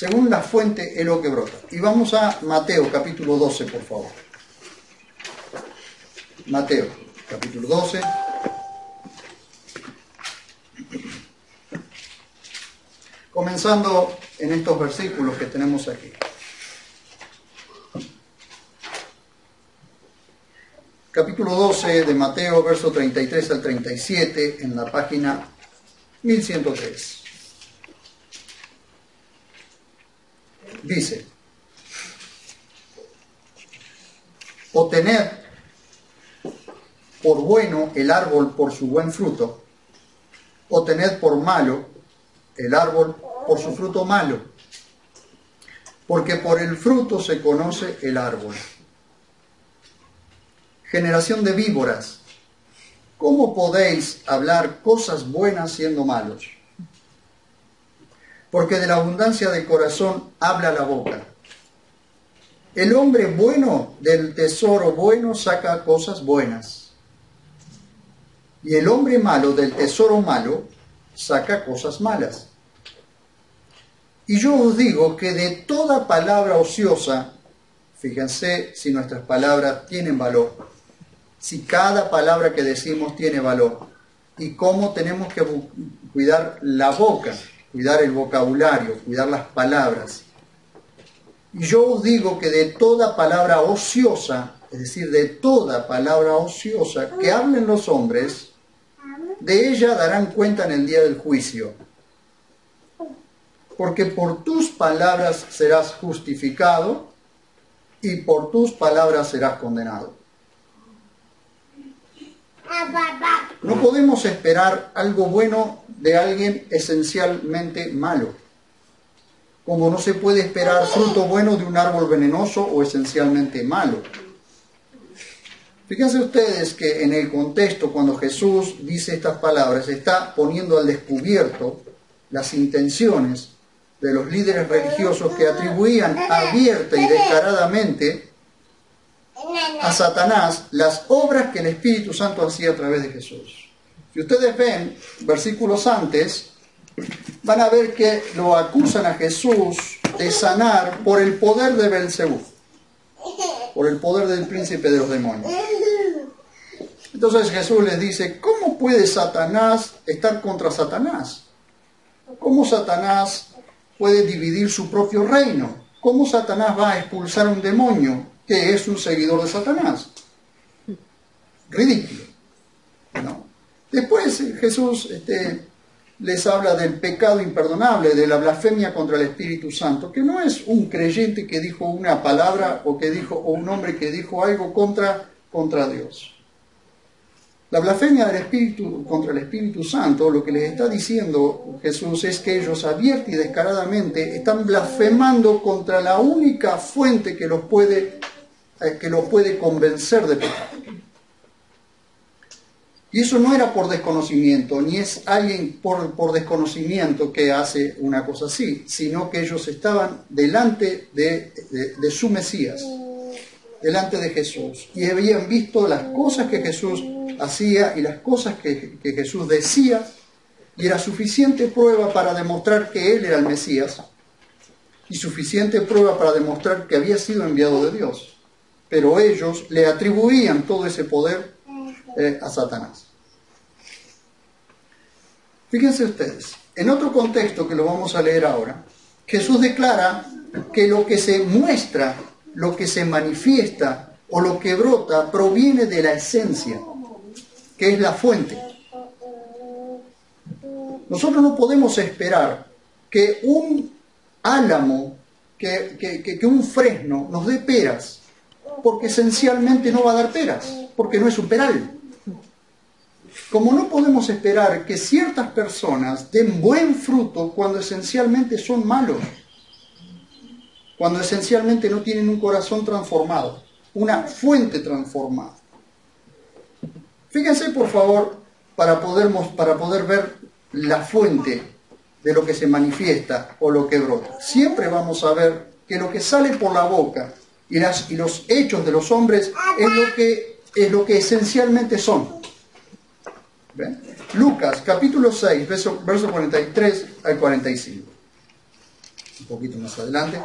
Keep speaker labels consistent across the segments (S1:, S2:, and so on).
S1: Según la fuente es lo que brota. Y vamos a Mateo capítulo 12, por favor. Mateo capítulo 12. Comenzando en estos versículos que tenemos aquí. Capítulo 12 de Mateo, verso 33 al 37, en la página 1103. Dice: o tened por bueno el árbol por su buen fruto, o tened por malo el árbol por su fruto malo, porque por el fruto se conoce el árbol. Generación de víboras, ¿cómo podéis hablar cosas buenas siendo malos? Porque de la abundancia del corazón habla la boca. El hombre bueno del tesoro bueno saca cosas buenas, y el hombre malo del tesoro malo saca cosas malas. Y yo os digo que de toda palabra ociosa, fíjense si nuestras palabras tienen valor, si cada palabra que decimos tiene valor, y cómo tenemos que cuidar la boca, cuidar el vocabulario, cuidar las palabras. Y yo os digo que de toda palabra ociosa, es decir, de toda palabra ociosa que hablen los hombres, de ella darán cuenta en el día del juicio. Porque por tus palabras serás justificado y por tus palabras serás condenado. No podemos esperar algo bueno de alguien esencialmente malo, como no se puede esperar fruto bueno de un árbol venenoso o esencialmente malo. Fíjense ustedes que en el contexto, cuando Jesús dice estas palabras, está poniendo al descubierto las intenciones de los líderes religiosos que atribuían abierta y descaradamente a Satanás las obras que el Espíritu Santo hacía a través de Jesús. Si ustedes ven versículos antes, van a ver que lo acusan a Jesús de sanar por el poder de Belcebú, por el poder del príncipe de los demonios. Entonces Jesús les dice: ¿cómo puede Satanás estar contra Satanás? ¿Cómo Satanás puede dividir su propio reino? ¿Cómo Satanás va a expulsar a un demonio que es un seguidor de Satanás? Ridículo, ¿no? Después Jesús les habla del pecado imperdonable, de la blasfemia contra el Espíritu Santo, que no es un creyente que dijo una palabra o un hombre que dijo algo contra Dios. La blasfemia del Espíritu contra el Espíritu Santo, lo que les está diciendo Jesús es que ellos abierta y descaradamente están blasfemando contra la única fuente que los puede convencer de pecado. Y eso no era por desconocimiento, ni es alguien por desconocimiento que hace una cosa así, sino que ellos estaban delante de su Mesías, delante de Jesús, y habían visto las cosas que Jesús hacía y las cosas que Jesús decía, y era suficiente prueba para demostrar que Él era el Mesías, y suficiente prueba para demostrar que había sido enviado de Dios. Pero ellos le atribuían todo ese poder a Satanás. Fíjense ustedes, en otro contexto que lo vamos a leer ahora, Jesús declara que lo que se muestra, lo que se manifiesta o lo que brota proviene de la esencia, que es la fuente. Nosotros no podemos esperar que un álamo, que un fresno nos dé peras, porque esencialmente no va a dar peras, porque no es un peral. Como no podemos esperar que ciertas personas den buen fruto cuando esencialmente son malos, cuando esencialmente no tienen un corazón transformado, una fuente transformada. Fíjense, por favor, para poder ver la fuente de lo que se manifiesta o lo que brota. Siempre vamos a ver que lo que sale por la boca y los hechos de los hombres es lo que esencialmente son. ¿Ven? Lucas capítulo 6, verso 43 al 45. un poquito más adelante.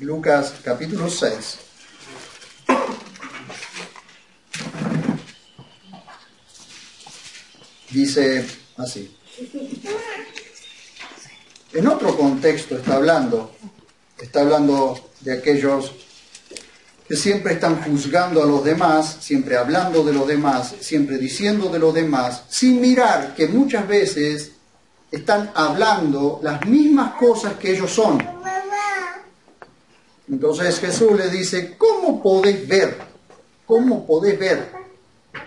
S1: Lucas capítulo 6. Dice así. En otro contexto está hablando de aquellos que siempre están juzgando a los demás, siempre hablando de los demás, siempre diciendo de los demás, sin mirar que muchas veces están hablando las mismas cosas que ellos son. Entonces Jesús le dice, ¿cómo podés ver? ¿Cómo podés ver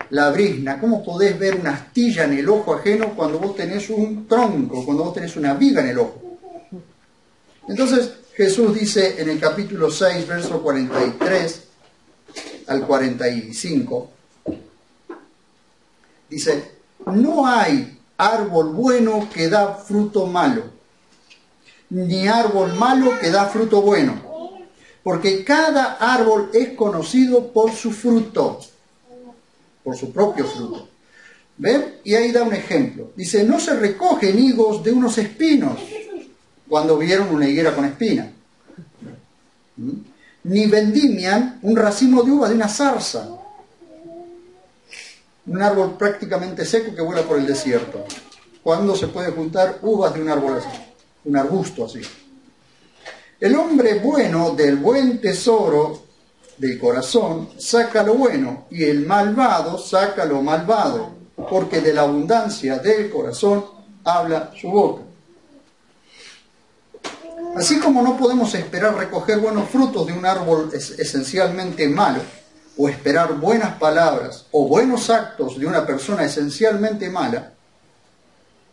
S1: la brizna? ¿Cómo podés ver una astilla en el ojo ajeno cuando vos tenés un tronco, cuando vos tenés una viga en el ojo? Entonces Jesús dice en el capítulo 6, verso 43 al 45, dice, no hay árbol bueno que da fruto malo, ni árbol malo que da fruto bueno, porque cada árbol es conocido por su fruto, por su propio fruto. ¿Ven? Y ahí da un ejemplo. Dice, no se recogen higos de unos espinos cuando vieron una higuera con espina, ni vendimian un racimo de uva de una zarza, un árbol prácticamente seco que vuela por el desierto. ¿Cuándo se puede juntar uvas de un árbol así? Un arbusto así. El hombre bueno del buen tesoro del corazón saca lo bueno, y el malvado saca lo malvado, porque de la abundancia del corazón habla su boca. Así como no podemos esperar recoger buenos frutos de un árbol esencialmente malo, o esperar buenas palabras o buenos actos de una persona esencialmente mala,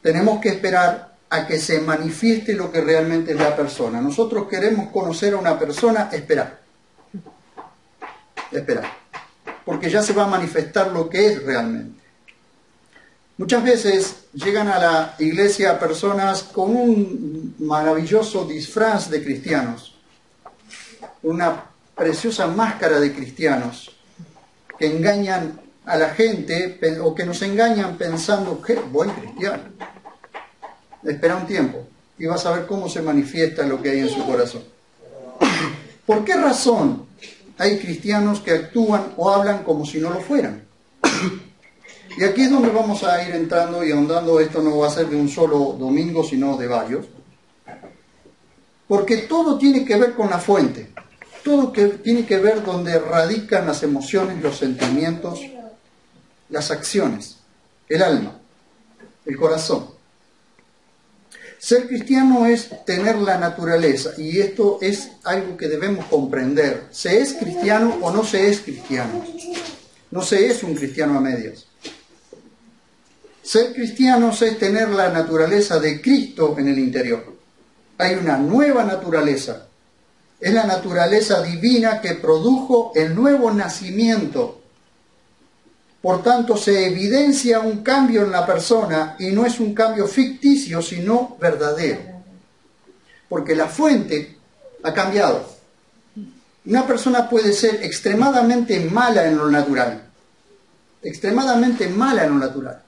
S1: tenemos que esperar a que se manifieste lo que realmente es la persona. Nosotros queremos conocer a una persona, esperar, porque ya se va a manifestar lo que es realmente. Muchas veces llegan a la iglesia personas con un maravilloso disfraz de cristianos, una preciosa máscara de cristianos, que engañan a la gente o que nos engañan pensando que buen cristiano. Espera un tiempo y vas a ver cómo se manifiesta lo que hay en su corazón. ¿Por qué razón hay cristianos que actúan o hablan como si no lo fueran? Y aquí es donde vamos a ir entrando y ahondando. Esto no va a ser de un solo domingo, sino de varios. Porque todo tiene que ver con la fuente. Todo tiene que ver donde radican las emociones, los sentimientos, las acciones, el alma, el corazón. Ser cristiano es tener la naturaleza, y esto es algo que debemos comprender. ¿Se es cristiano o no se es cristiano? No se es un cristiano a medias. Ser cristianos es tener la naturaleza de Cristo en el interior. Hay una nueva naturaleza. Es la naturaleza divina que produjo el nuevo nacimiento. Por tanto, se evidencia un cambio en la persona, y no es un cambio ficticio, sino verdadero. Porque la fuente ha cambiado. Una persona puede ser extremadamente mala en lo natural. Extremadamente mala en lo natural.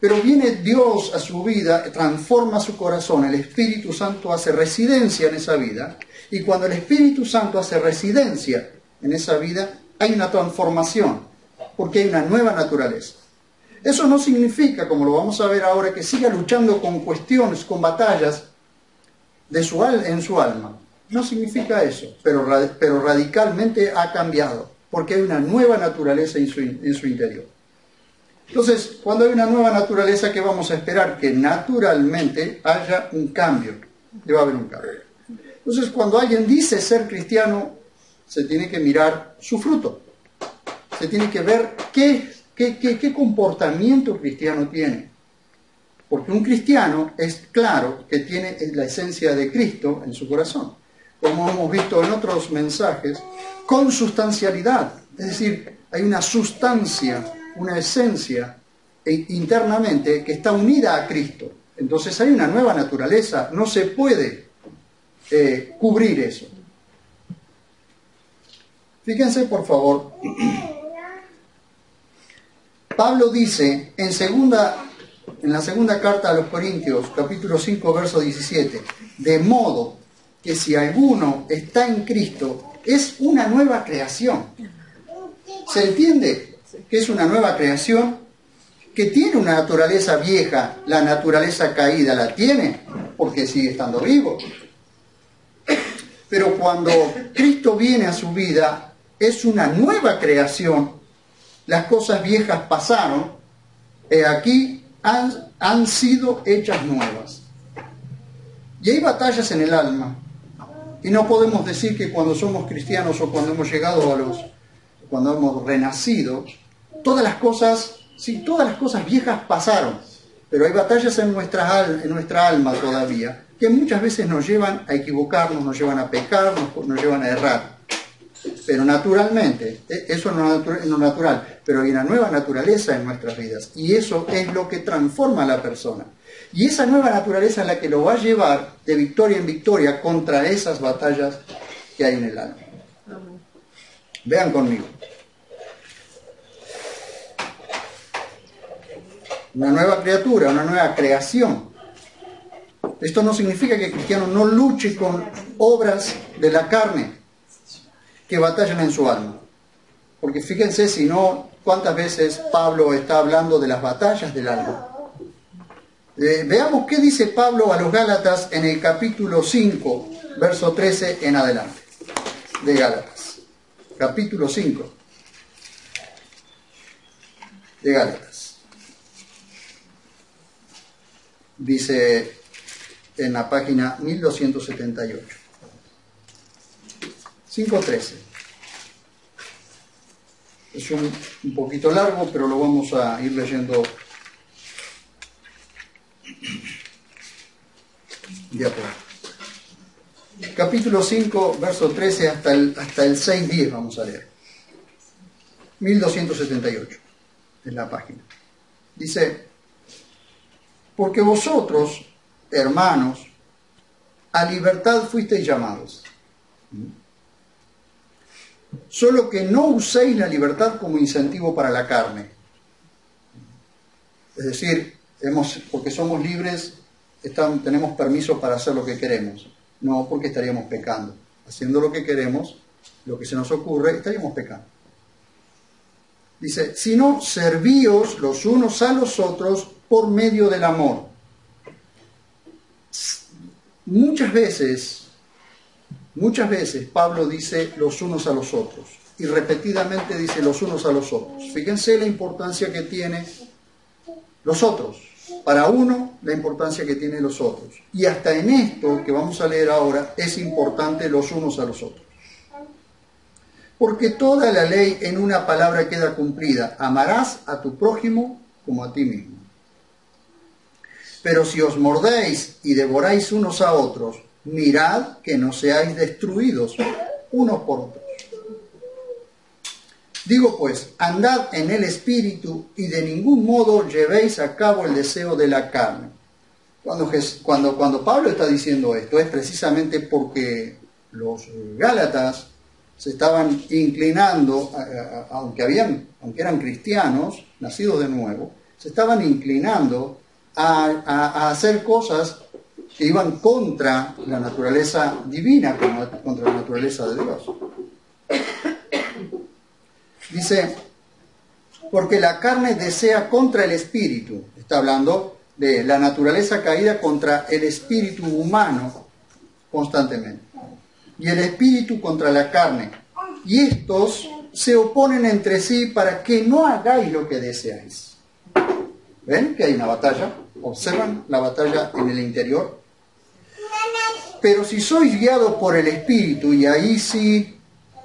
S1: Pero viene Dios a su vida, transforma su corazón, el Espíritu Santo hace residencia en esa vida, y cuando el Espíritu Santo hace residencia en esa vida, hay una transformación, porque hay una nueva naturaleza. Eso no significa, como lo vamos a ver ahora, que siga luchando con cuestiones, con batallas en su alma. No significa eso, pero radicalmente ha cambiado, porque hay una nueva naturaleza en su interior. Entonces, cuando hay una nueva naturaleza, ¿qué vamos a esperar? Que naturalmente haya un cambio. Debe haber un cambio. Entonces, cuando alguien dice ser cristiano, se tiene que mirar su fruto. Se tiene que ver qué comportamiento cristiano tiene. Porque un cristiano es claro que tiene la esencia de Cristo en su corazón. Como hemos visto en otros mensajes, consustancialidad. Es decir, hay una sustancia, una esencia internamente que está unida a Cristo. Entonces hay una nueva naturaleza, no se puede cubrir eso. Fíjense, por favor, Pablo dice en la segunda carta a los Corintios, capítulo 5, verso 17, de modo que si alguno está en Cristo, es una nueva creación. ¿Se entiende que es una nueva creación? Que tiene una naturaleza vieja, la naturaleza caída la tiene, porque sigue estando vivo. Pero cuando Cristo viene a su vida, es una nueva creación. Las cosas viejas pasaron, aquí han sido hechas nuevas. Y hay batallas en el alma. Y no podemos decir que cuando somos cristianos o cuando hemos llegado cuando hemos renacido, todas las cosas viejas pasaron. Pero hay batallas en nuestra alma todavía, que muchas veces nos llevan a equivocarnos, nos llevan a pecar, nos llevan a errar. Pero naturalmente, eso es lo natural, pero hay una nueva naturaleza en nuestras vidas, y eso es lo que transforma a la persona. Y esa nueva naturaleza es la que lo va a llevar de victoria en victoria contra esas batallas que hay en el alma. Vean conmigo. Una nueva criatura, una nueva creación. Esto no significa que el cristiano no luche con obras de la carne que batallan en su alma. Porque fíjense, si no, cuántas veces Pablo está hablando de las batallas del alma. Veamos qué dice Pablo a los Gálatas en el capítulo 5, verso 13 en adelante. De Gálatas. Capítulo 5. De Gálatas. Dice en la página 1278. 5.13. Es un poquito largo, pero lo vamos a ir leyendo de a poco. Capítulo 5, verso 13 hasta el 6.10 vamos a leer. 1278 en la página. Dice: porque vosotros, hermanos, a libertad fuisteis llamados. Solo que no uséis la libertad como incentivo para la carne. Es decir, porque somos libres, tenemos permiso para hacer lo que queremos. No porque estaríamos pecando. Haciendo lo que queremos, lo que se nos ocurre, estaríamos pecando. Dice: sino servíos los unos a los otros por medio del amor. Muchas veces Pablo dice los unos a los otros, y repetidamente dice los unos a los otros. Fíjense la importancia que tiene los otros. Para uno, la importancia que tienen los otros. Y hasta en esto que vamos a leer ahora, es importante los unos a los otros. Porque toda la ley en una palabra queda cumplida: amarás a tu prójimo como a ti mismo. Pero si os mordéis y devoráis unos a otros, mirad que no seáis destruidos unos por otros. Digo pues, andad en el Espíritu y de ningún modo llevéis a cabo el deseo de la carne. Cuando Pablo está diciendo esto, es precisamente porque los Gálatas se estaban inclinando, aunque eran cristianos, nacidos de nuevo, se estaban inclinando a hacer cosas que iban contra la naturaleza divina, contra la naturaleza de Dios. Dice: porque la carne desea contra el espíritu. Está hablando de la naturaleza caída contra el espíritu humano constantemente. Y el espíritu contra la carne. Y estos se oponen entre sí para que no hagáis lo que deseáis. ¿Ven que hay una batalla? ¿Observan la batalla en el interior? Pero si sois guiados por el Espíritu, y ahí sí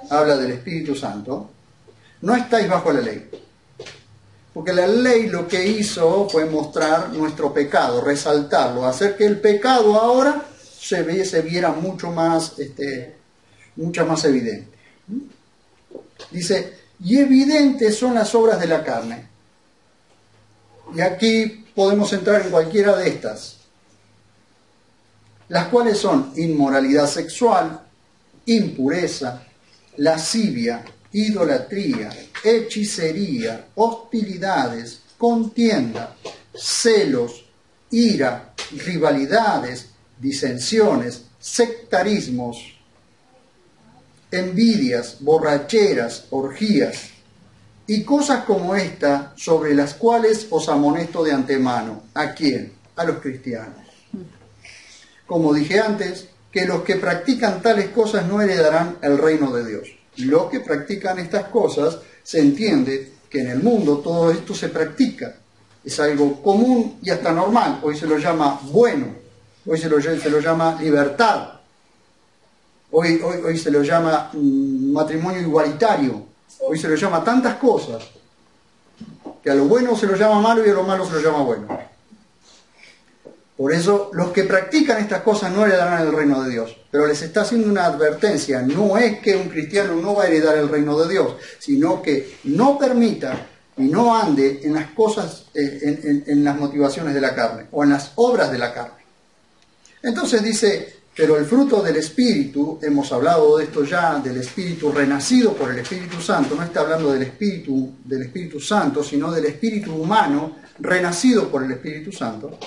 S1: habla del Espíritu Santo, no estáis bajo la ley. Porque la ley lo que hizo fue mostrar nuestro pecado, resaltarlo, hacer que el pecado ahora se viera mucho más evidente. Dice: y evidentes son las obras de la carne. Y aquí podemos entrar en cualquiera de estas, las cuales son inmoralidad sexual, impureza, lascivia, idolatría, hechicería, hostilidades, contienda, celos, ira, rivalidades, disensiones, sectarismos, envidias, borracheras, orgías y cosas como esta, sobre las cuales os amonesto de antemano. ¿A quién? A los cristianos. Como dije antes, que los que practican tales cosas no heredarán el reino de Dios. Los que practican estas cosas, se entiende que en el mundo todo esto se practica. Es algo común y hasta normal. Hoy se lo llama bueno, hoy se lo llama libertad, hoy se lo llama matrimonio igualitario, hoy se lo llama tantas cosas, que a lo bueno se lo llama malo y a lo malo se lo llama bueno. Por eso los que practican estas cosas no heredarán el reino de Dios. Pero les está haciendo una advertencia. No es que un cristiano no va a heredar el reino de Dios, sino que no permita y no ande en las cosas, en las motivaciones de la carne o en las obras de la carne. Entonces dice, pero el fruto del Espíritu, hemos hablado de esto ya, del Espíritu renacido por el Espíritu Santo, no está hablando del Espíritu Santo, sino del Espíritu humano renacido por el Espíritu Santo.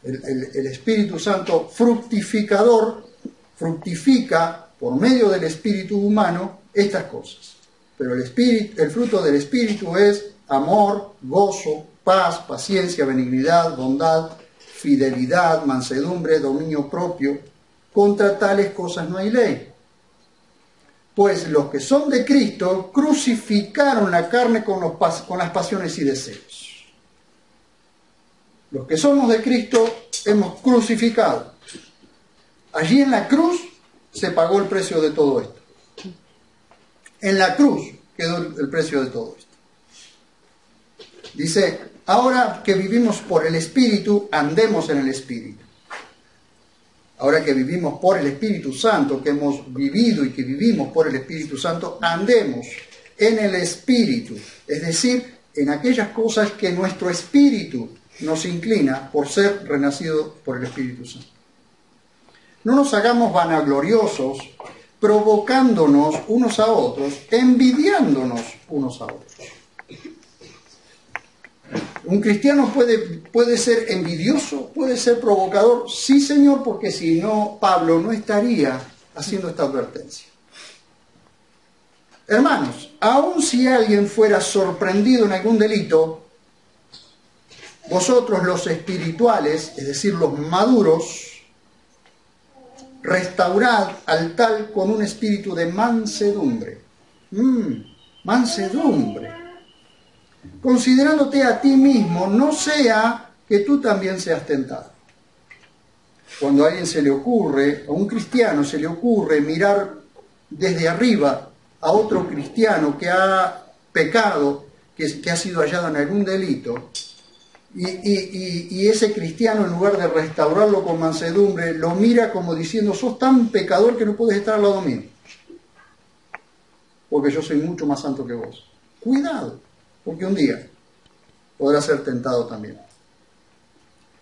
S1: El Espíritu Santo fructificador fructifica por medio del Espíritu humano estas cosas. Pero el fruto del Espíritu es amor, gozo, paz, paciencia, benignidad, bondad, fidelidad, mansedumbre, dominio propio. Contra tales cosas no hay ley. Pues los que son de Cristo crucificaron la carne con las pasiones y deseos. Los que somos de Cristo hemos crucificado. Allí en la cruz se pagó el precio de todo esto. En la cruz quedó el precio de todo esto. Dice, ahora que vivimos por el Espíritu, andemos en el Espíritu. Ahora que vivimos por el Espíritu Santo, que hemos vivido y que vivimos por el Espíritu Santo, andemos en el Espíritu. Es decir, en aquellas cosas que nuestro espíritu nos inclina por ser renacido por el Espíritu Santo. No nos hagamos vanagloriosos, provocándonos unos a otros, envidiándonos unos a otros. ¿Un cristiano puede ser envidioso? ¿Puede ser provocador? Sí, Señor, porque si no, Pablo no estaría haciendo esta advertencia. Hermanos, aun si alguien fuera sorprendido en algún delito, vosotros los espirituales, es decir, los maduros, restaurad al tal con un espíritu de mansedumbre. Mansedumbre. Considerándote a ti mismo, no sea que tú también seas tentado. Cuando a alguien se le ocurre, a un cristiano se le ocurre mirar desde arriba a otro cristiano que ha pecado, que ha sido hallado en algún delito, y ese cristiano, en lugar de restaurarlo con mansedumbre, lo mira como diciendo, sos tan pecador que no puedes estar al lado mío, porque yo soy mucho más santo que vos. Cuidado, porque un día podrás ser tentado también.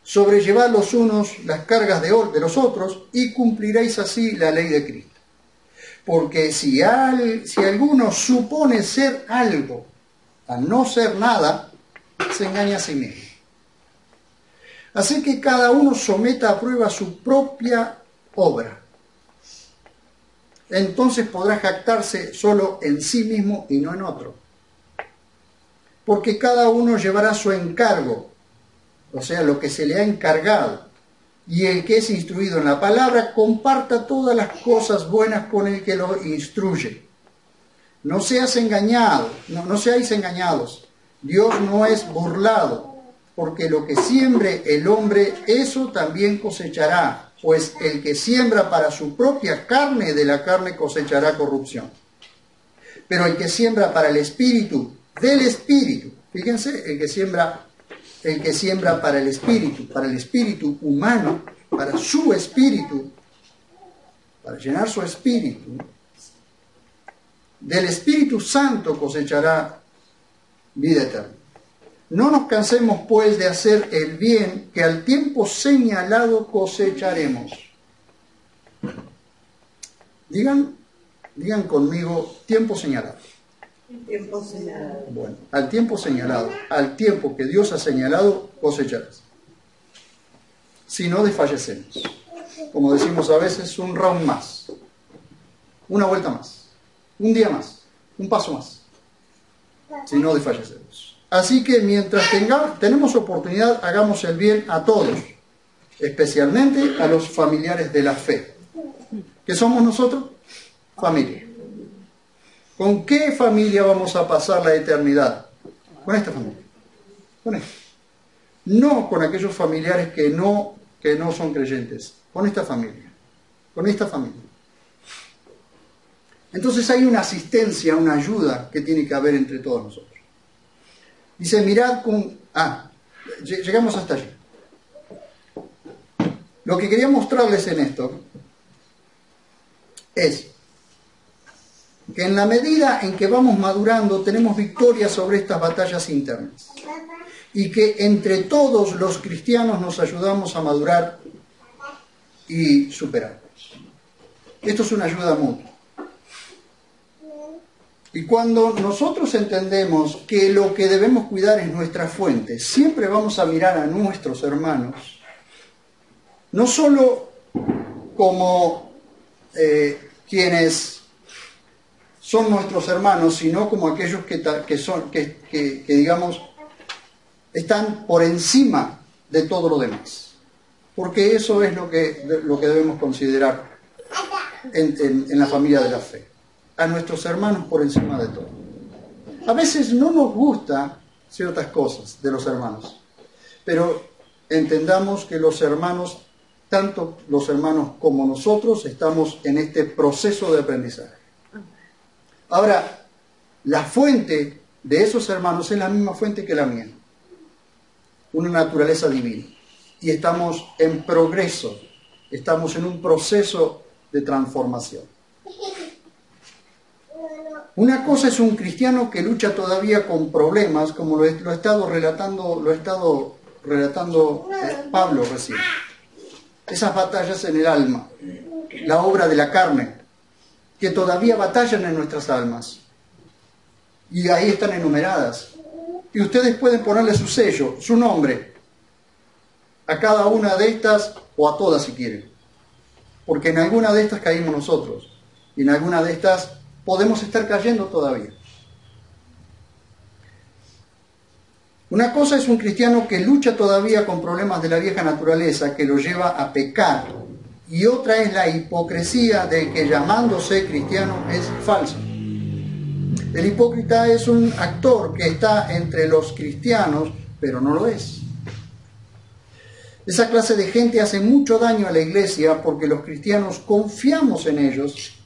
S1: Sobrellevad los unos las cargas de los otros y cumpliréis así la ley de Cristo. Porque si alguno supone ser algo al no ser nada, se engaña a sí mismo. Así que cada uno someta a prueba su propia obra. Entonces podrá jactarse solo en sí mismo y no en otro. Porque cada uno llevará su encargo, o sea, lo que se le ha encargado. Y el que es instruido en la palabra, comparta todas las cosas buenas con el que lo instruye. No seáis engañados. Dios no es burlado, porque lo que siembre el hombre, eso también cosechará. Pues el que siembra para su propia carne, de la carne cosechará corrupción. Pero el que siembra para el Espíritu, del Espíritu, fíjense, el que siembra para el Espíritu humano, para su espíritu, para llenar su espíritu, del Espíritu Santo cosechará vida eterna. No nos cansemos pues de hacer el bien, que al tiempo señalado cosecharemos. Digan, Digan conmigo, tiempo señalado.
S2: Tiempo señalado.
S1: Bueno, al tiempo señalado, al tiempo que Dios ha señalado, cosecharás. Si no, desfallecemos. Como decimos a veces, un round más, una vuelta más, un día más, un paso más. Si no, desfallecemos. Así que mientras tenemos oportunidad, hagamos el bien a todos, especialmente a los familiares de la fe. ¿Qué somos nosotros? Familia. ¿Con qué familia vamos a pasar la eternidad? Con esta familia. Con esta. No con aquellos familiares que no son creyentes. Con esta familia. Con esta familia. Entonces hay una asistencia, una ayuda que tiene que haber entre todos nosotros. Dice, mirad con... llegamos hasta allí. Lo que quería mostrarles en esto es que en la medida en que vamos madurando tenemos victoria sobre estas batallas internas y que entre todos los cristianos nos ayudamos a madurar y superarlos. Esto es una ayuda mutua. Y cuando nosotros entendemos que lo que debemos cuidar es nuestra fuente, siempre vamos a mirar a nuestros hermanos, no solo como quienes son nuestros hermanos, sino como aquellos que digamos, están por encima de todo lo demás. Porque eso es lo que debemos considerar en la familia de la fe. A nuestros hermanos por encima de todo. A veces no nos gustan ciertas cosas de los hermanos, pero entendamos que los hermanos, tanto los hermanos como nosotros, estamos en este proceso de aprendizaje. Ahora, la fuente de esos hermanos es la misma fuente que la mía, una naturaleza divina, y estamos en progreso, estamos en un proceso de transformación. Una cosa es un cristiano que lucha todavía con problemas, como lo ha estado relatando Pablo recién. Esas batallas en el alma, la obra de la carne, que todavía batallan en nuestras almas. Y ahí están enumeradas. Y ustedes pueden ponerle su sello, su nombre, a cada una de estas, o a todas si quieren. Porque en alguna de estas caímos nosotros, y en alguna de estas podemos estar cayendo todavía. Una cosa es un cristiano que lucha todavía con problemas de la vieja naturaleza, que lo lleva a pecar. Y otra es la hipocresía de que llamándose cristiano es falso. El hipócrita es un actor que está entre los cristianos, pero no lo es. Esa clase de gente hace mucho daño a la iglesia porque los cristianos confiamos en ellos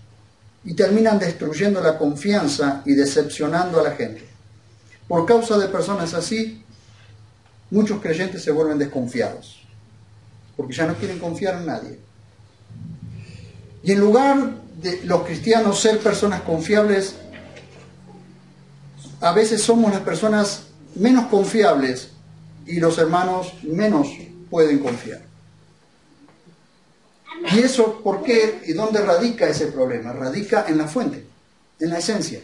S1: y terminan destruyendo la confianza y decepcionando a la gente. Por causa de personas así, muchos creyentes se vuelven desconfiados, porque ya no quieren confiar en nadie. Y en lugar de los cristianos ser personas confiables, a veces somos las personas menos confiables y los hermanos menos pueden confiar. ¿Y eso por qué? ¿Y dónde radica ese problema? Radica en la fuente, en la esencia.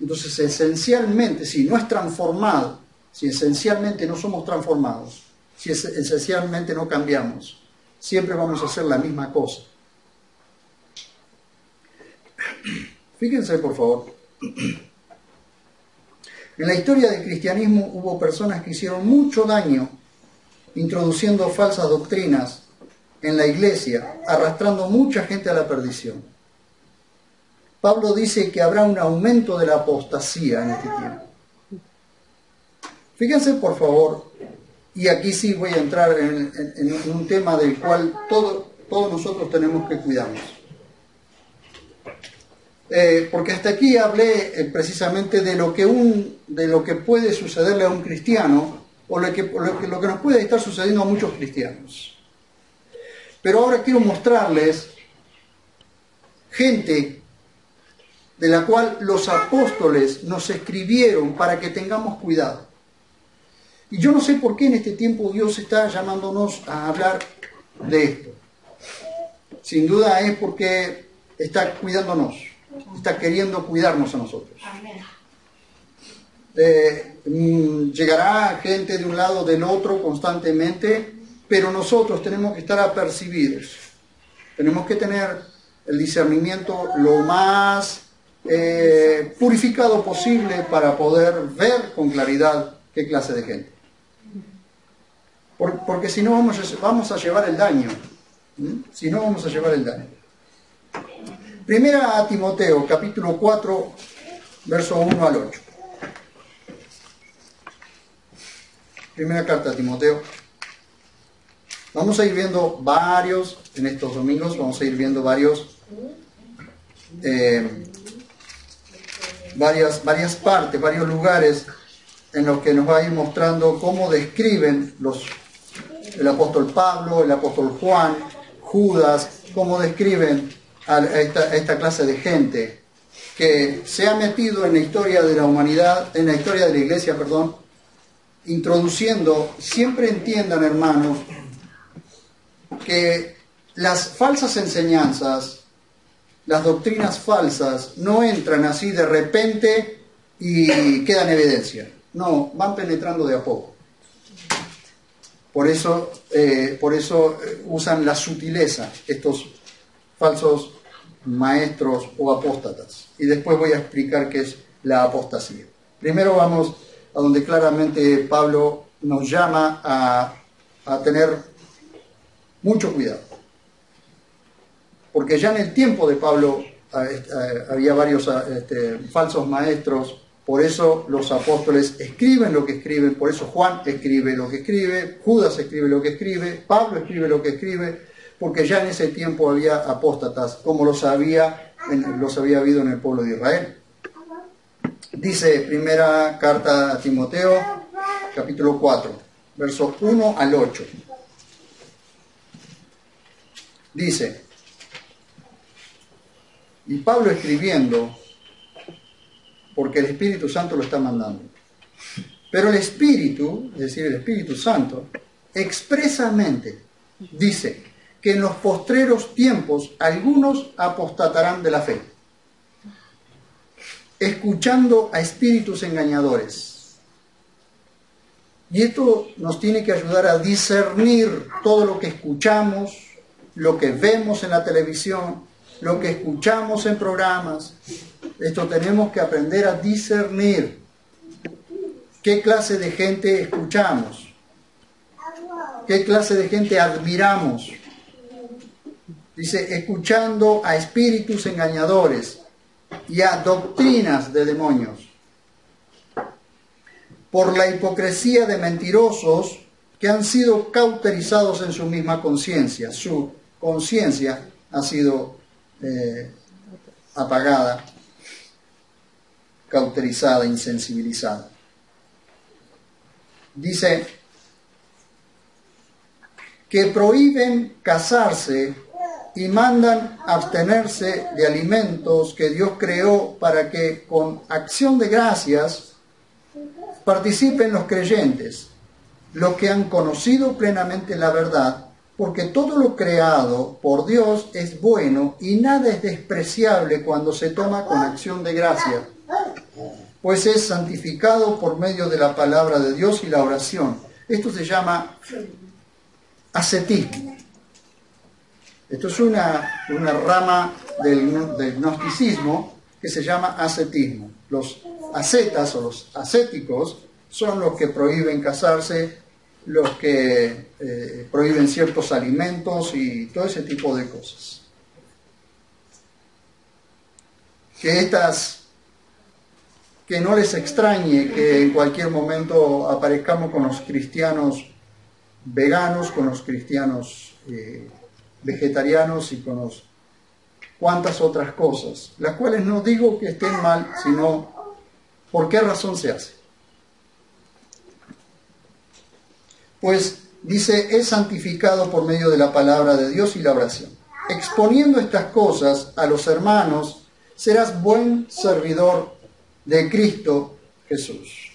S1: Entonces, esencialmente, si no es transformado, si esencialmente no somos transformados, si esencialmente no cambiamos, siempre vamos a hacer la misma cosa. Fíjense, por favor. En la historia del cristianismo hubo personas que hicieron mucho daño introduciendo falsas doctrinas en la iglesia, arrastrando mucha gente a la perdición. Pablo dice que habrá un aumento de la apostasía en este tiempo. Fíjense, por favor, y aquí sí voy a entrar en un tema del cual todos nosotros tenemos que cuidarnos. Porque hasta aquí hablé precisamente de lo que puede sucederle a un cristiano o lo que nos puede estar sucediendo a muchos cristianos. Pero ahora quiero mostrarles gente de la cual los apóstoles nos escribieron para que tengamos cuidado. Y yo no sé por qué en este tiempo Dios está llamándonos a hablar de esto. Sin duda es porque está cuidándonos. está queriendo cuidarnos a nosotros. Llegará gente de un lado del otro constantemente, pero nosotros tenemos que estar apercibidos. Tenemos que tener el discernimiento lo más purificado posible para poder ver con claridad qué clase de gente. Porque si no vamos a llevar el daño. Si no vamos a llevar el daño. Primera a Timoteo, capítulo 4, verso 1 al 8. Primera carta a Timoteo. Vamos a ir viendo varios, en estos domingos, vamos a ir viendo varias partes, varios lugares en los que nos va a ir mostrando cómo describen el apóstol Pablo, el apóstol Juan, Judas, cómo describen a esta clase de gente que se ha metido en la historia de la humanidad, en la historia de la iglesia, introduciendo. Siempre entiendan, hermanos, que las falsas enseñanzas, las doctrinas falsas, no entran así de repente y quedan en evidencia. No, van penetrando de a poco. Por eso usan la sutileza estos falsos maestros o apóstatas. Y después voy a explicar qué es la apostasía. Primero vamos a donde claramente Pablo nos llama a tener mucho cuidado. Porque ya en el tiempo de Pablo había varios falsos maestros. Por eso los apóstoles escriben lo que escriben, por eso Juan escribe lo que escribe, Judas escribe lo que escribe, Pablo escribe lo que escribe, porque ya en ese tiempo había apóstatas, como los había habido en el pueblo de Israel. Dice primera carta a Timoteo, capítulo 4, versos 1 al 8. Dice, y Pablo escribiendo, porque el Espíritu Santo lo está mandando. Pero el Espíritu, es decir, el Espíritu Santo, expresamente dice que en los postreros tiempos algunos apostatarán de la fe, escuchando a espíritus engañadores. Y esto nos tiene que ayudar a discernir todo lo que escuchamos, lo que vemos en la televisión, lo que escuchamos en programas. Esto tenemos que aprender a discernir qué clase de gente escuchamos, qué clase de gente admiramos. Dice, escuchando a espíritus engañadores y a doctrinas de demonios, por la hipocresía de mentirosos que han sido cauterizados en su misma conciencia. Su conciencia ha sido apagada, cauterizada, insensibilizada. Dice que prohíben casarse y mandan abstenerse de alimentos que Dios creó para que con acción de gracias participen los creyentes, los que han conocido plenamente la verdad, porque todo lo creado por Dios es bueno y nada es despreciable cuando se toma con acción de gracia, pues es santificado por medio de la palabra de Dios y la oración. Esto se llama ascetismo. Esto es una rama del gnosticismo que se llama ascetismo. Los ascetas o los ascéticos son los que prohíben casarse, los que prohíben ciertos alimentos y todo ese tipo de cosas. Que no les extrañe que en cualquier momento aparezcamos con los cristianos veganos, con los cristianos vegetarianos y con cuantas otras cosas, las cuales no digo que estén mal, sino por qué razón se hace. Pues dice, es santificado por medio de la palabra de Dios y la oración. Exponiendo estas cosas a los hermanos, serás buen servidor de Cristo Jesús.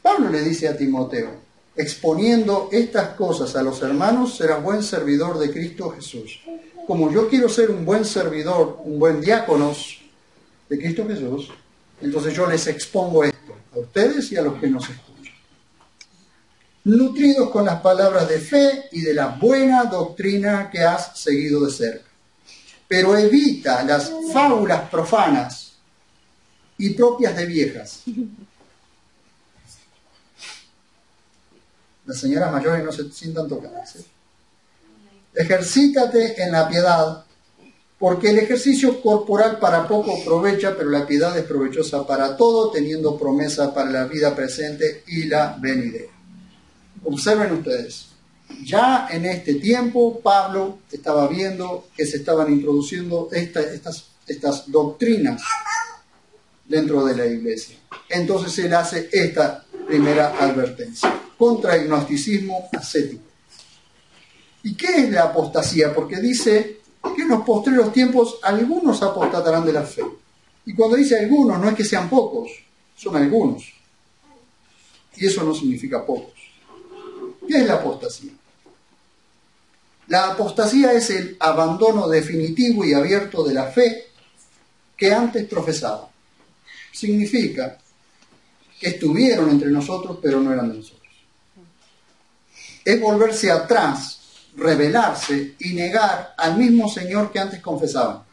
S1: Pablo le dice a Timoteo, exponiendo estas cosas a los hermanos, serás buen servidor de Cristo Jesús. Como yo quiero ser un buen servidor, un buen diáconos, de Cristo Jesús, entonces yo les expongo esto a ustedes y a los que nos escuchan. Nutridos con las palabras de fe y de la buena doctrina que has seguido de cerca. Pero evita las fábulas profanas y propias de viejas. Las señoras mayores no se sientan tocadas, ¿sí? Ejercítate en la piedad, porque el ejercicio corporal para poco aprovecha, pero la piedad es provechosa para todo, teniendo promesa para la vida presente y la venidera. Observen ustedes, ya en este tiempo Pablo estaba viendo que se estaban introduciendo estas doctrinas dentro de la iglesia. Entonces él hace esta primera advertencia contra el gnosticismo ascético. ¿Y qué es la apostasía? Porque dice que en los postreros tiempos algunos apostatarán de la fe. Y cuando dice algunos, no es que sean pocos, son algunos. Y eso no significa pocos. ¿Qué es la apostasía? La apostasía es el abandono definitivo y abierto de la fe que antes profesaba. Significa que estuvieron entre nosotros, pero no eran de nosotros. Es volverse atrás, rebelarse y negar al mismo Señor que antes confesaban.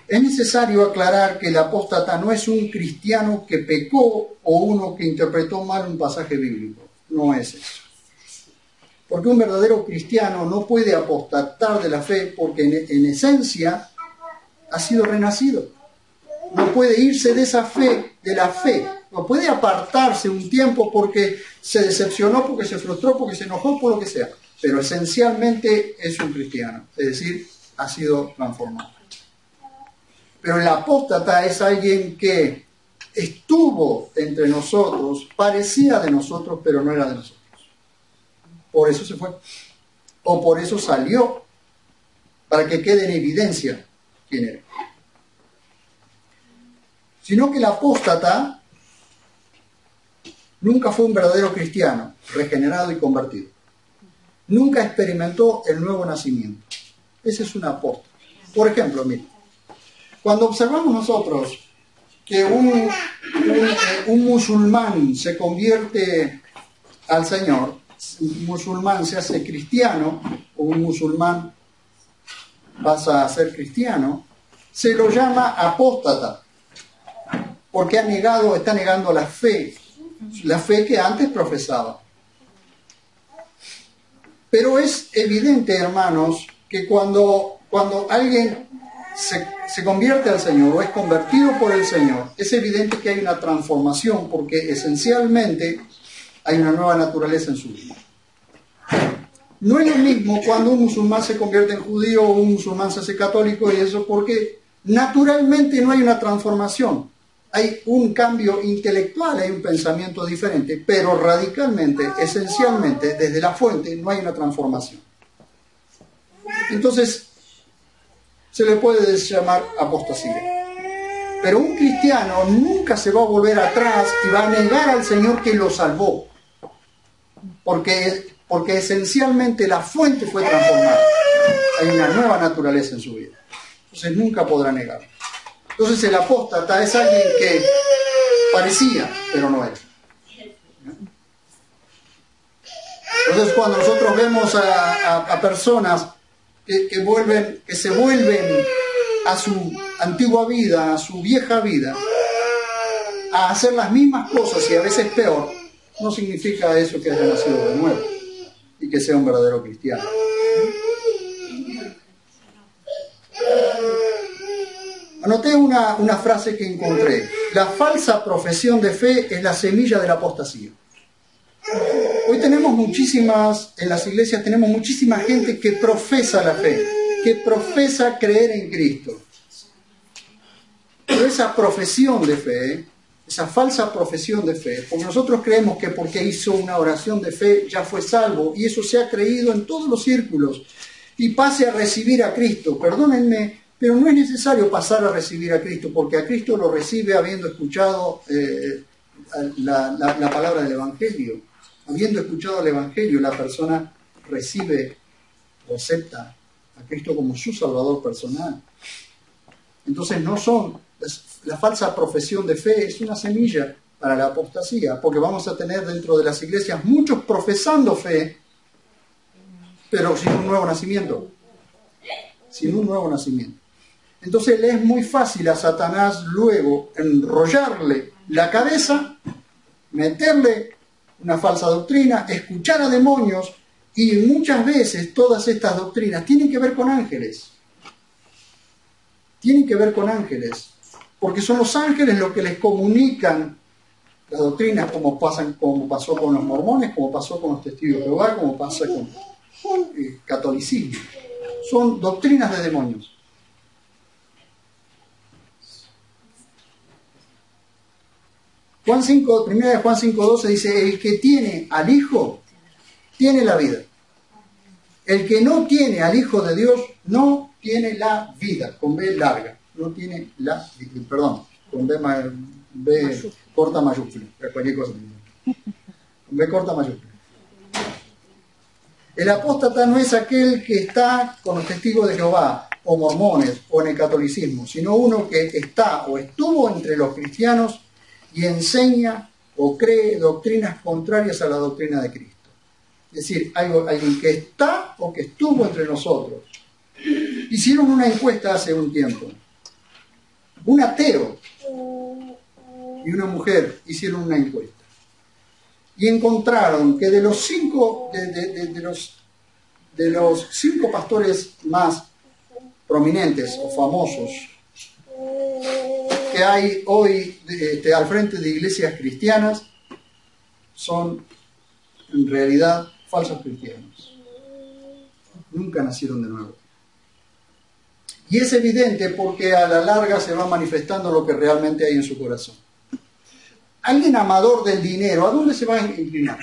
S1: Es necesario aclarar que el apóstata no es un cristiano que pecó o uno que interpretó mal un pasaje bíblico. No es eso. Porque un verdadero cristiano no puede apostatar de la fe porque en esencia ha sido renacido. No puede irse de esa fe, de la fe. No puede apartarse un tiempo porque se decepcionó, porque se frustró, porque se enojó, por lo que sea. Pero esencialmente es un cristiano. Es decir, ha sido transformado. Pero el apóstata es alguien que estuvo entre nosotros, parecía de nosotros, pero no era de nosotros. Por eso se fue. O por eso salió, para que quede en evidencia quién era. Sino que el apóstata nunca fue un verdadero cristiano, regenerado y convertido. Nunca experimentó el nuevo nacimiento. Ese es un apóstata. Por ejemplo, mire, cuando observamos nosotros que un musulmán se convierte al Señor, un musulmán se hace cristiano, o un musulmán pasa a ser cristiano, se lo llama apóstata, porque está negando la fe que antes profesaba. Pero es evidente, hermanos, que cuando alguien se convierte al Señor o es convertido por el Señor, es evidente que hay una transformación, porque esencialmente hay una nueva naturaleza en su vida. No es lo mismo cuando un musulmán se convierte en judío o un musulmán se hace católico y eso, porque naturalmente no hay una transformación. Hay un cambio intelectual, hay un pensamiento diferente, pero radicalmente, esencialmente, desde la fuente no hay una transformación. Entonces, se le puede llamar apostasía. Pero un cristiano nunca se va a volver atrás y va a negar al Señor que lo salvó. Porque esencialmente la fuente fue transformada. Hay una nueva naturaleza en su vida. Entonces nunca podrá negar. Entonces el apóstata es alguien que parecía, pero no era. Entonces cuando nosotros vemos a personas que se vuelven a su antigua vida, a su vieja vida, a hacer las mismas cosas y a veces peor, no significa eso que haya nacido de nuevo y que sea un verdadero cristiano. Anoté una frase que encontré. La falsa profesión de fe es la semilla de la apostasía. Hoy tenemos en las iglesias tenemos muchísima gente que profesa la fe, que profesa creer en Cristo. Pero esa profesión de fe, esa falsa profesión de fe, porque nosotros creemos que porque hizo una oración de fe ya fue salvo, y eso se ha creído en todos los círculos, y pase a recibir a Cristo. Perdónenme, pero no es necesario pasar a recibir a Cristo, porque a Cristo lo recibe habiendo escuchado la palabra del Evangelio. Habiendo escuchado el Evangelio, la persona recibe o acepta a Cristo como su Salvador personal. Entonces no son, la falsa profesión de fe es una semilla para la apostasía, porque vamos a tener dentro de las iglesias muchos profesando fe, pero sin un nuevo nacimiento. Sin un nuevo nacimiento. Entonces le es muy fácil a Satanás luego enrollarle la cabeza, meterle una falsa doctrina, escuchar a demonios, y muchas veces todas estas doctrinas tienen que ver con ángeles. Tienen que ver con ángeles, porque son los ángeles los que les comunican las doctrinas, como pasó con los mormones, como pasó con los testigos de Jehová, como pasa con el catolicismo. Son doctrinas de demonios. Juan 5, 1 Juan 5:12 dice: el que tiene al Hijo, tiene la vida. El que no tiene al Hijo de Dios, no tiene la vida, con B larga. No tiene la vida, perdón, con B corta mayúscula, cualquier cosa. Con B corta mayúscula. El apóstata no es aquel que está con los testigos de Jehová, o mormones, o en el catolicismo, sino uno que está o estuvo entre los cristianos y enseña o cree doctrinas contrarias a la doctrina de Cristo. Es decir, alguien que está o que estuvo entre nosotros. Hicieron una encuesta hace un tiempo. Un ateo y una mujer hicieron una encuesta. Y encontraron que de los cinco pastores más prominentes o famosos que hay hoy al frente de iglesias cristianas, son en realidad falsos cristianos. Nunca nacieron de nuevo. Y es evidente porque a la larga se va manifestando lo que realmente hay en su corazón. Alguien amador del dinero, ¿a dónde se va a inclinar?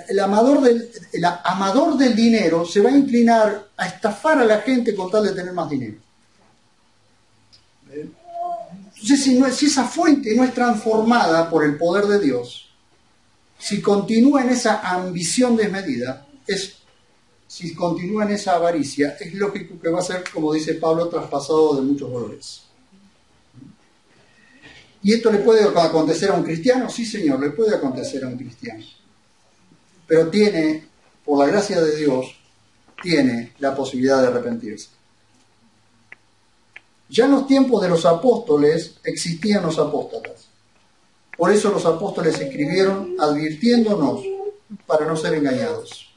S1: El amador del dinero se va a inclinar a estafar a la gente con tal de tener más dinero. Entonces, si esa fuente no es transformada por el poder de Dios, si continúa en esa ambición desmedida, si continúa en esa avaricia, es lógico que va a ser, como dice Pablo, traspasado de muchos dolores. ¿Y esto le puede acontecer a un cristiano? Sí, Señor, le puede acontecer a un cristiano. Pero tiene, por la gracia de Dios, tiene la posibilidad de arrepentirse. Ya en los tiempos de los apóstoles existían los apóstatas. Por eso los apóstoles escribieron advirtiéndonos para no ser engañados.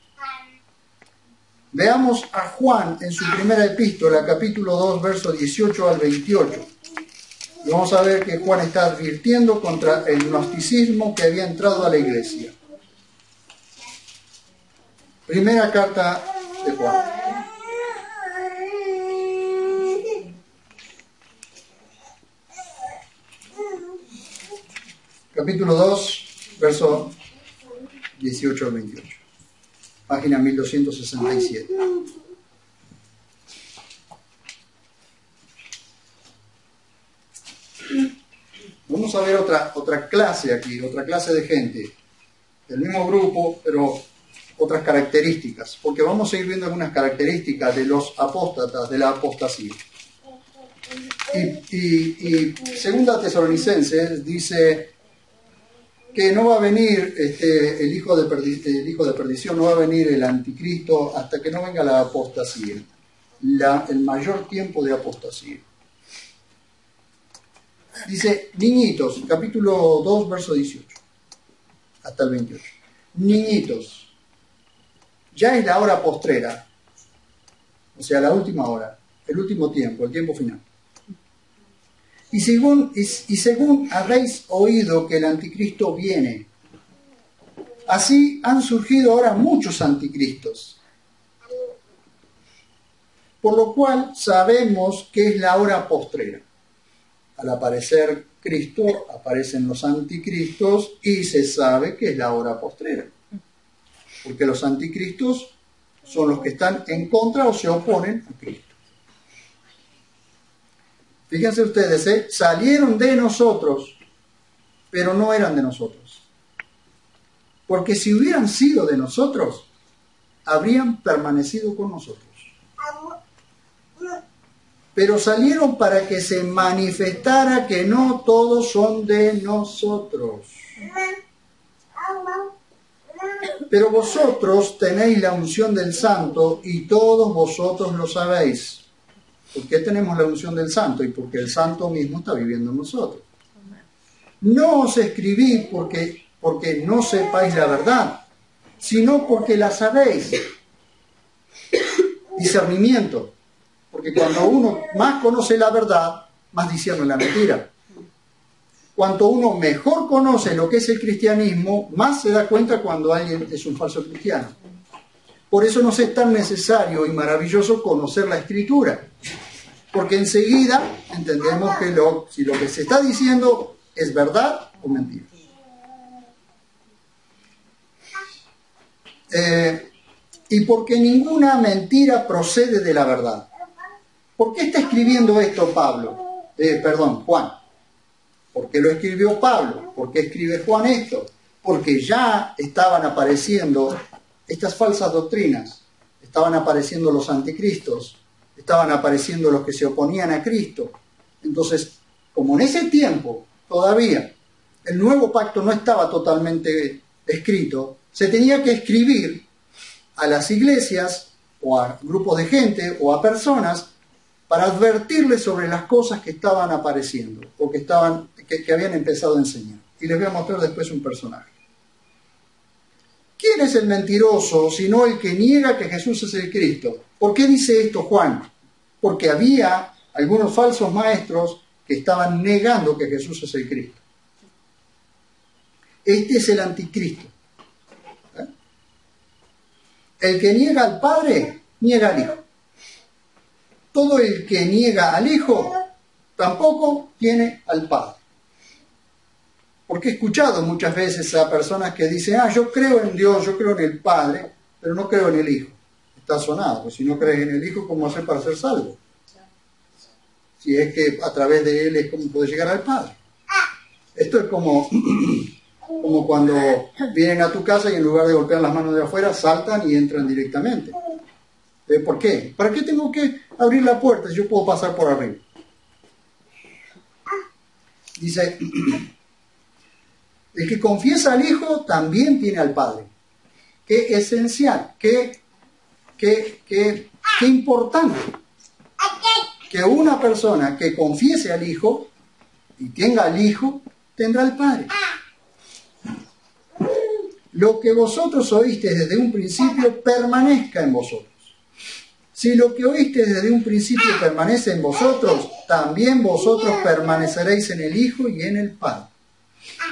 S1: Veamos a Juan en su primera epístola, capítulo 2, versos 18 al 28. Y vamos a ver que Juan está advirtiendo contra el gnosticismo que había entrado a la iglesia. Primera carta de Juan. Capítulo 2, verso 18 al 28. Página 1267. Vamos a ver otra clase aquí, otra clase de gente. Del mismo grupo, pero otras características. Porque vamos a ir viendo algunas características de los apóstatas, de la apostasía. Y Segunda Tesalonicenses dice que no va a venir el hijo de perdición, no va a venir el anticristo hasta que no venga la apostasía, el mayor tiempo de apostasía. Dice, niñitos, capítulo 2, verso 18, hasta el 28. Niñitos, ya es la hora postrera, o sea, la última hora, el último tiempo, el tiempo final. Y según habéis oído que el anticristo viene, así han surgido ahora muchos anticristos. Por lo cual sabemos que es la hora postrera. Al aparecer Cristo, aparecen los anticristos y se sabe que es la hora postrera. Porque los anticristos son los que están en contra o se oponen a Cristo. Fíjense ustedes, salieron de nosotros, pero no eran de nosotros. Porque si hubieran sido de nosotros, habrían permanecido con nosotros. Pero salieron para que se manifestara que no todos son de nosotros. Pero vosotros tenéis la unción del Santo y todos vosotros lo sabéis. ¿Por qué tenemos la unción del Santo? Y porque el Santo mismo está viviendo en nosotros. No os escribí porque no sepáis la verdad, sino porque la sabéis. Discernimiento. Porque cuando uno más conoce la verdad, más discierne la mentira. Cuanto uno mejor conoce lo que es el cristianismo, más se da cuenta cuando alguien es un falso cristiano. Por eso nos es tan necesario y maravilloso conocer la Escritura. Porque enseguida entendemos que si lo que se está diciendo es verdad o mentira. Y porque ninguna mentira procede de la verdad. ¿Por qué está escribiendo esto Juan? ¿Por qué lo escribió Pablo? ¿Por qué escribe Juan esto? Porque ya estaban apareciendo estas falsas doctrinas, estaban apareciendo los anticristos, estaban apareciendo los que se oponían a Cristo. Entonces, como en ese tiempo todavía el nuevo pacto no estaba totalmente escrito, se tenía que escribir a las iglesias o a grupos de gente o a personas para advertirles sobre las cosas que estaban apareciendo o que habían empezado a enseñar. Y les voy a mostrar después un personaje. ¿Quién es el mentiroso sino el que niega que Jesús es el Cristo? ¿Por qué dice esto Juan? Porque había algunos falsos maestros que estaban negando que Jesús es el Cristo. Este es el anticristo. El que niega al Padre, niega al Hijo. Todo el que niega al Hijo, tampoco tiene al Padre. Porque he escuchado muchas veces a personas que dicen, yo creo en Dios, yo creo en el Padre, pero no creo en el Hijo. Está sonado, pues si no crees en el Hijo, ¿cómo hacer para ser salvo? Si es que a través de Él es como puede llegar al Padre. Esto es como cuando vienen a tu casa y en lugar de golpear las manos de afuera, saltan y entran directamente. ¿Por qué? ¿Para qué tengo que abrir la puerta si yo puedo pasar por arriba? Dice, el que confiesa al Hijo también tiene al Padre. Qué esencial, qué importante que una persona que confiese al Hijo y tenga al Hijo, tendrá al Padre. Lo que vosotros oísteis desde un principio permanezca en vosotros. Si lo que oísteis desde un principio permanece en vosotros, también vosotros permaneceréis en el Hijo y en el Padre.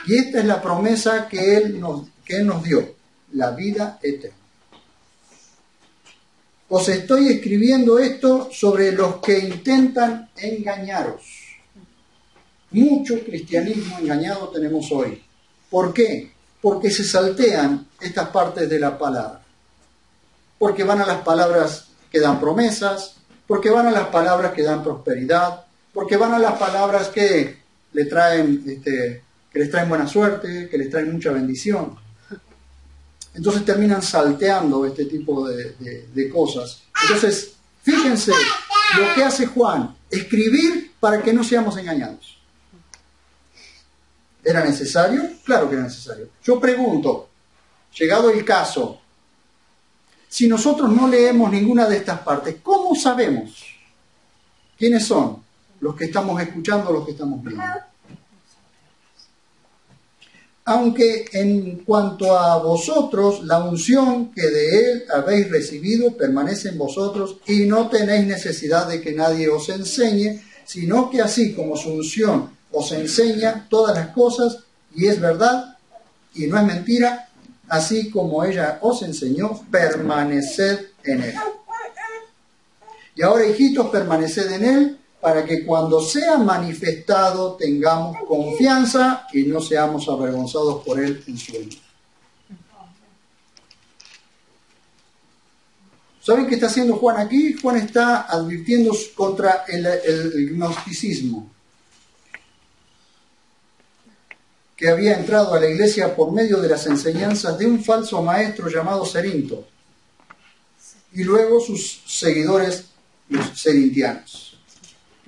S1: Y esta es la promesa que Él nos dio, la vida eterna. Os estoy escribiendo esto sobre los que intentan engañaros. Mucho cristianismo engañado tenemos hoy. ¿Por qué? Porque se saltean estas partes de la palabra. Porque van a las palabras que dan promesas, porque van a las palabras que dan prosperidad, porque van a las palabras que les traen buena suerte, que les traen mucha bendición. Entonces terminan salteando este tipo de cosas. Entonces, fíjense lo que hace Juan, escribir para que no seamos engañados. ¿Era necesario? Claro que era necesario. Yo pregunto, llegado el caso, si nosotros no leemos ninguna de estas partes, ¿cómo sabemos quiénes son los que estamos escuchando, los que estamos viendo? Aunque en cuanto a vosotros, la unción que de Él habéis recibido permanece en vosotros y no tenéis necesidad de que nadie os enseñe, sino que así como su unción os enseña todas las cosas y es verdad y no es mentira, así como ella os enseñó, permaneced en Él. Y ahora, hijitos, permaneced en Él, para que cuando sea manifestado tengamos confianza y no seamos avergonzados por Él en su venida. ¿Saben qué está haciendo Juan aquí? Juan está advirtiendo contra el gnosticismo, que había entrado a la iglesia por medio de las enseñanzas de un falso maestro llamado Cerinto. y luego sus seguidores, los cerintianos.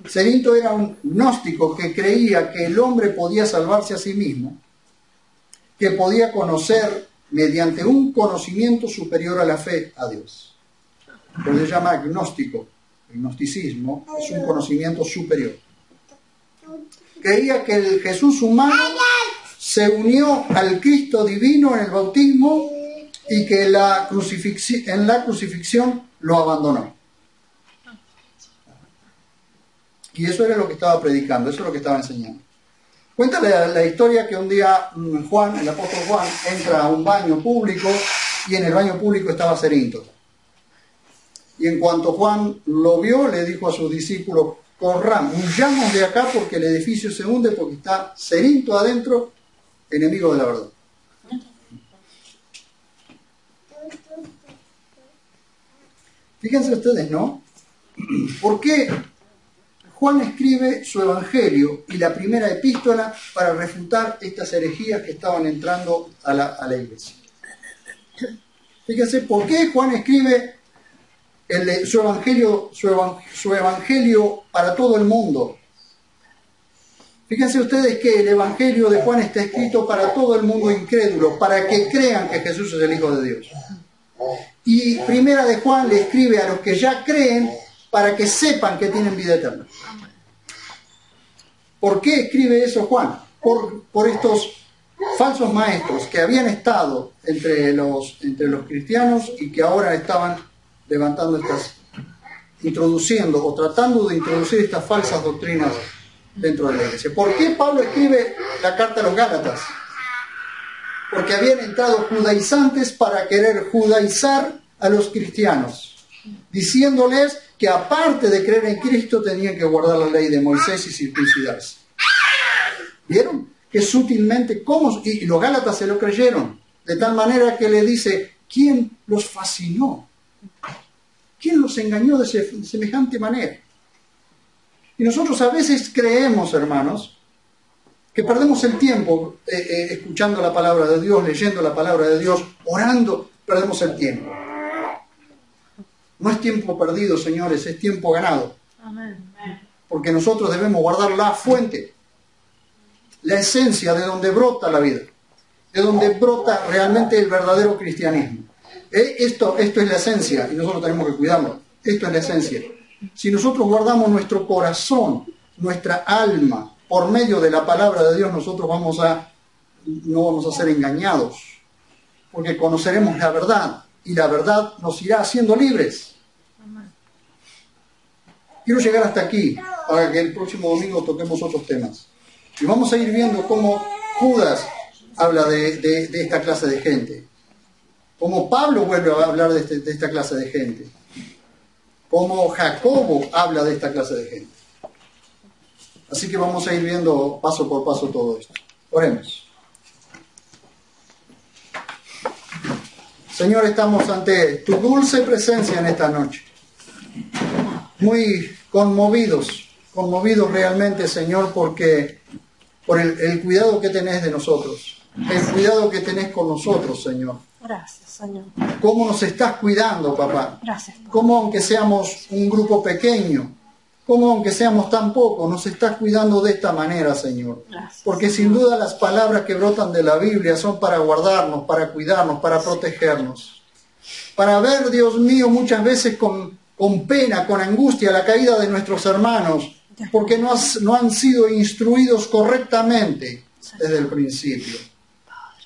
S1: Cerinto era un gnóstico que creía que el hombre podía salvarse a sí mismo, que podía conocer mediante un conocimiento superior a la fe a Dios. Por eso se llama agnóstico. El gnosticismo es un conocimiento superior. Creía que el Jesús humano se unió al Cristo divino en el bautismo y que en la crucifixión lo abandonó. Y eso era lo que estaba predicando, eso es lo que estaba enseñando. Cuenta la historia que un día Juan, el apóstol Juan, entra a un baño público y en el baño público estaba Cerinto. Y en cuanto Juan lo vio, le dijo a sus discípulos: corramos, huyamos de acá porque el edificio se hunde, porque está Cerinto adentro, enemigo de la verdad. Fíjense ustedes, ¿no? ¿Por qué Juan escribe su evangelio y la primera epístola para refutar estas herejías que estaban entrando a la iglesia? Fíjense, ¿por qué Juan escribe su evangelio para todo el mundo? Fíjense ustedes que el evangelio de Juan está escrito para todo el mundo incrédulo, para que crean que Jesús es el Hijo de Dios. Y primera de Juan le escribe a los que ya creen para que sepan que tienen vida eterna. ¿Por qué escribe eso Juan? Por estos falsos maestros que habían estado entre los cristianos y que ahora estaban levantando introduciendo o tratando de introducir estas falsas doctrinas dentro de la iglesia. ¿Por qué Pablo escribe la carta a los Gálatas? Porque habían entrado judaizantes para querer judaizar a los cristianos, diciéndoles que aparte de creer en Cristo tenían que guardar la ley de Moisés y circuncidarse. ¿Vieron? Que sutilmente, ¿cómo? Y los Gálatas se lo creyeron, de tal manera que le dice: ¿quién los fascinó? ¿Quién los engañó de semejante manera? Y nosotros a veces creemos, hermanos, que perdemos el tiempo escuchando la palabra de Dios, leyendo la palabra de Dios, orando, perdemos el tiempo. No es tiempo perdido, señores, es tiempo ganado.
S3: Amén.
S1: Porque nosotros debemos guardar la fuente, la esencia de donde brota la vida, de donde brota realmente el verdadero cristianismo. Esto es la esencia y nosotros tenemos que cuidarlo. Esto es la esencia. Si nosotros guardamos nuestro corazón, nuestra alma, por medio de la palabra de Dios, nosotros no vamos a ser engañados, porque conoceremos la verdad y la verdad nos irá haciendo libres. Quiero llegar hasta aquí para que el próximo domingo toquemos otros temas. Y vamos a ir viendo cómo Judas habla de esta clase de gente, cómo Pablo vuelve a hablar de esta clase de gente, cómo Jacobo habla de esta clase de gente. Así que vamos a ir viendo paso por paso todo esto. Oremos. Señor, estamos ante tu dulce presencia en esta noche. Muy conmovidos realmente, Señor, por el cuidado que tenés de nosotros, el cuidado que tenés con nosotros, Señor.
S3: Gracias, Señor.
S1: Cómo nos estás cuidando, papá.
S3: Gracias, papá.
S1: Cómo, aunque seamos un grupo pequeño, cómo, aunque seamos tan pocos, nos estás cuidando de esta manera, Señor.
S3: Gracias,
S1: porque sin duda las palabras que brotan de la Biblia son para guardarnos, para cuidarnos, para protegernos. Para ver, Dios mío, muchas veces con pena, con angustia, la caída de nuestros hermanos, porque no han sido instruidos correctamente desde el principio.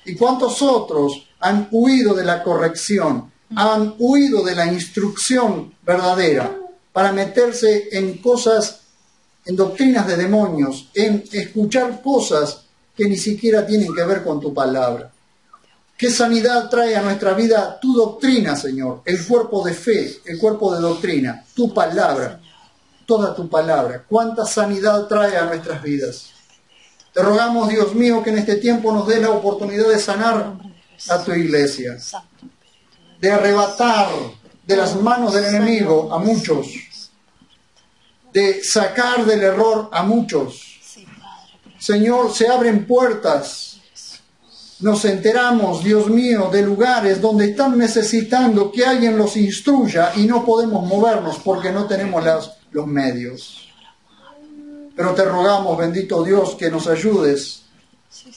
S1: ¿Y cuántos otros han huido de la corrección, han huido de la instrucción verdadera para meterse en cosas, en doctrinas de demonios, en escuchar cosas que ni siquiera tienen que ver con tu palabra? ¿Qué sanidad trae a nuestra vida tu doctrina, Señor? El cuerpo de fe, el cuerpo de doctrina, tu palabra, toda tu palabra. ¿Cuánta sanidad trae a nuestras vidas? Te rogamos, Dios mío, que en este tiempo nos dé la oportunidad de sanar a tu iglesia, de arrebatar de las manos del enemigo a muchos, de sacar del error a muchos. Señor, se abren puertas nos enteramos, Dios mío, de lugares donde están necesitando que alguien los instruya y no podemos movernos porque no tenemos los medios. Pero te rogamos, bendito Dios, que nos ayudes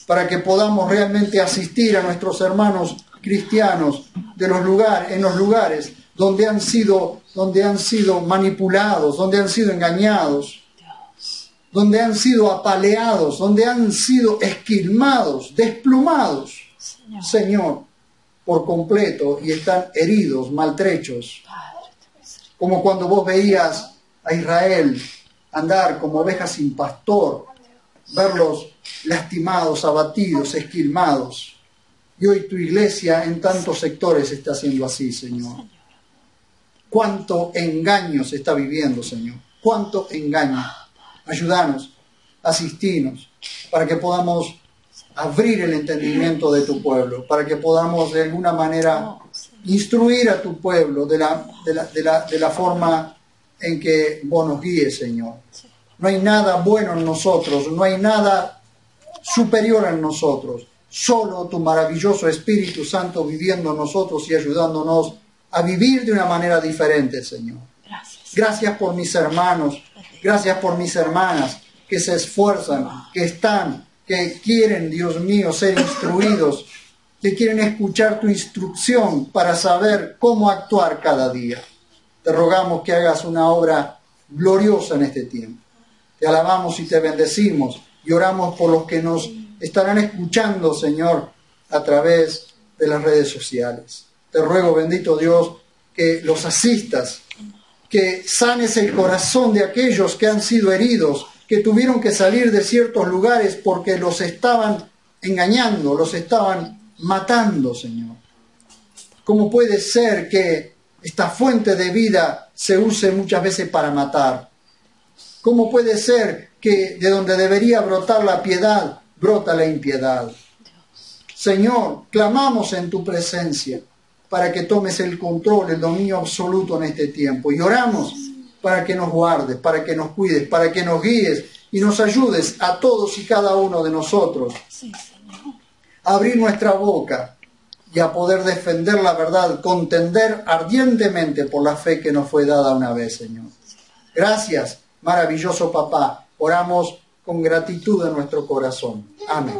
S1: para que podamos realmente asistir a nuestros hermanos cristianos en los lugares donde han sido manipulados, donde han sido engañados, donde han sido apaleados, donde han sido esquilmados, desplumados, Señor, por completo, y están heridos, maltrechos. Como cuando vos veías a Israel andar como ovejas sin pastor, verlos lastimados, abatidos, esquilmados. Y hoy tu iglesia en tantos sectores está siendo así, Señor. Cuánto engaño se está viviendo, Señor. Cuánto engaño. Ayúdanos, asistinos, para que podamos abrir el entendimiento de tu pueblo, para que podamos de alguna manera instruir a tu pueblo de la forma en que vos nos guíes, Señor. No hay nada bueno en nosotros, no hay nada superior en nosotros. Solo tu maravilloso Espíritu Santo viviendo en nosotros y ayudándonos a vivir de una manera diferente, Señor. Gracias por mis hermanos, gracias por mis hermanas que se esfuerzan, que quieren, Dios mío, ser instruidos, que quieren escuchar tu instrucción para saber cómo actuar cada día. Te rogamos que hagas una obra gloriosa en este tiempo. Te alabamos y te bendecimos y oramos por los que nos estarán escuchando, Señor, a través de las redes sociales. Te ruego, bendito Dios, que los asistas, que sanes el corazón de aquellos que han sido heridos, que tuvieron que salir de ciertos lugares porque los estaban engañando, los estaban matando, Señor. ¿Cómo puede ser que esta fuente de vida se use muchas veces para matar? ¿Cómo puede ser que de donde debería brotar la piedad, brota la impiedad? Señor, clamamos en tu presencia para que tomes el control, el dominio absoluto en este tiempo. Y oramos para que nos guardes, para que nos cuides, para que nos guíes y nos ayudes a todos y cada uno de nosotros a abrir nuestra boca y a poder defender la verdad, contender ardientemente por la fe que nos fue dada una vez, Señor. Gracias, maravilloso Papá. Oramos con gratitud en nuestro corazón. Amén.